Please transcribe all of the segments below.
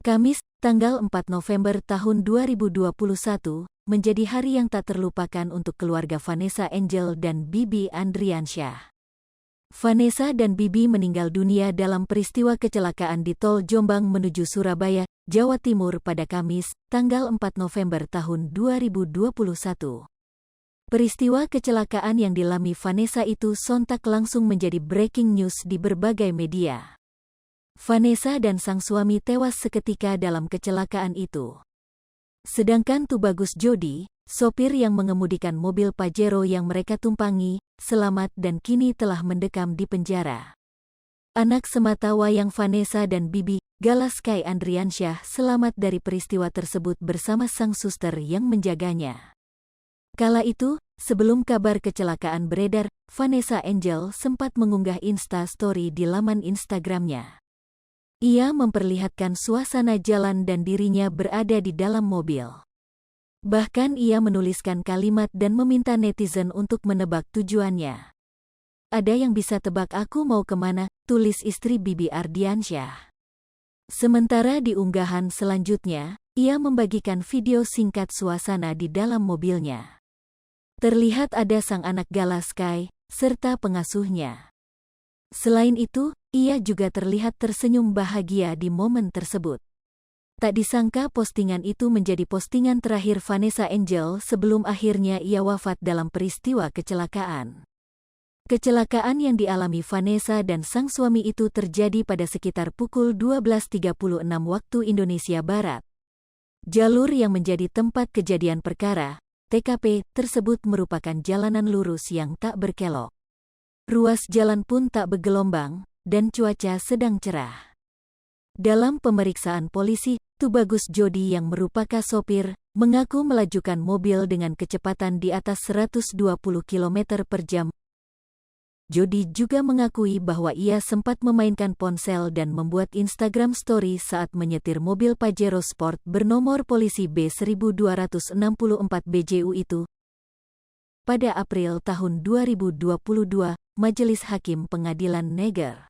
Kamis, tanggal 4 November tahun 2021, menjadi hari yang tak terlupakan untuk keluarga Vanessa Angel dan Bibi Andriansyah. Vanessa dan Bibi meninggal dunia dalam peristiwa kecelakaan di tol Jombang menuju Surabaya, Jawa Timur pada Kamis, tanggal 4 November tahun 2021. Peristiwa kecelakaan yang dialami Vanessa itu sontak langsung menjadi breaking news di berbagai media. Vanessa dan sang suami tewas seketika dalam kecelakaan itu. Sedangkan Tubagus Jody, sopir yang mengemudikan mobil Pajero yang mereka tumpangi, selamat dan kini telah mendekam di penjara. Anak semata wayang Vanessa dan Bibi, Galaskai Andriansyah, selamat dari peristiwa tersebut bersama sang suster yang menjaganya. Kala itu, sebelum kabar kecelakaan beredar, Vanessa Angel sempat mengunggah Insta Story di laman Instagramnya. Ia memperlihatkan suasana jalan dan dirinya berada di dalam mobil. Bahkan ia menuliskan kalimat dan meminta netizen untuk menebak tujuannya. "Ada yang bisa tebak aku mau kemana?" tulis istri Bibi Ardiansyah. Sementara di unggahan selanjutnya, ia membagikan video singkat suasana di dalam mobilnya. Terlihat ada sang anak Galaskai, serta pengasuhnya. Selain itu, ia juga terlihat tersenyum bahagia di momen tersebut. Tak disangka postingan itu menjadi postingan terakhir Vanessa Angel sebelum akhirnya ia wafat dalam peristiwa kecelakaan. Kecelakaan yang dialami Vanessa dan sang suami itu terjadi pada sekitar pukul 12.36 waktu Indonesia Barat. Jalur yang menjadi tempat kejadian perkara, TKP, tersebut merupakan jalanan lurus yang tak berkelok. Ruas jalan pun tak bergelombang, dan cuaca sedang cerah. Dalam pemeriksaan polisi, Tubagus Jody yang merupakan sopir, mengaku melajukan mobil dengan kecepatan di atas 120 km per jam. Jody juga mengakui bahwa ia sempat memainkan ponsel dan membuat Instagram Story saat menyetir mobil Pajero Sport bernomor polisi B1264 BJU itu. Pada April tahun 2022, Majelis Hakim Pengadilan Negeri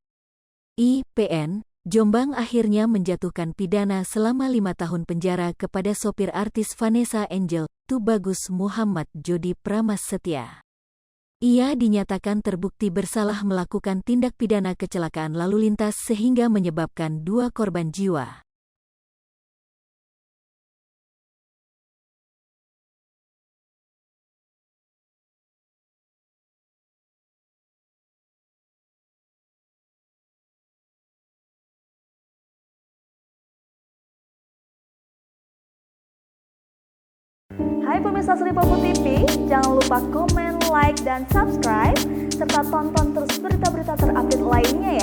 IPN Jombang akhirnya menjatuhkan pidana selama 5 tahun penjara kepada sopir artis Vanessa Angel, Tubagus Muhammad Jody Pramassetya. Ia dinyatakan terbukti bersalah melakukan tindak pidana kecelakaan lalu lintas sehingga menyebabkan 2 korban jiwa. Hai pemirsa Sri Popo TV, jangan lupa komen, like, dan subscribe, serta tonton terus berita-berita terupdate lainnya ya.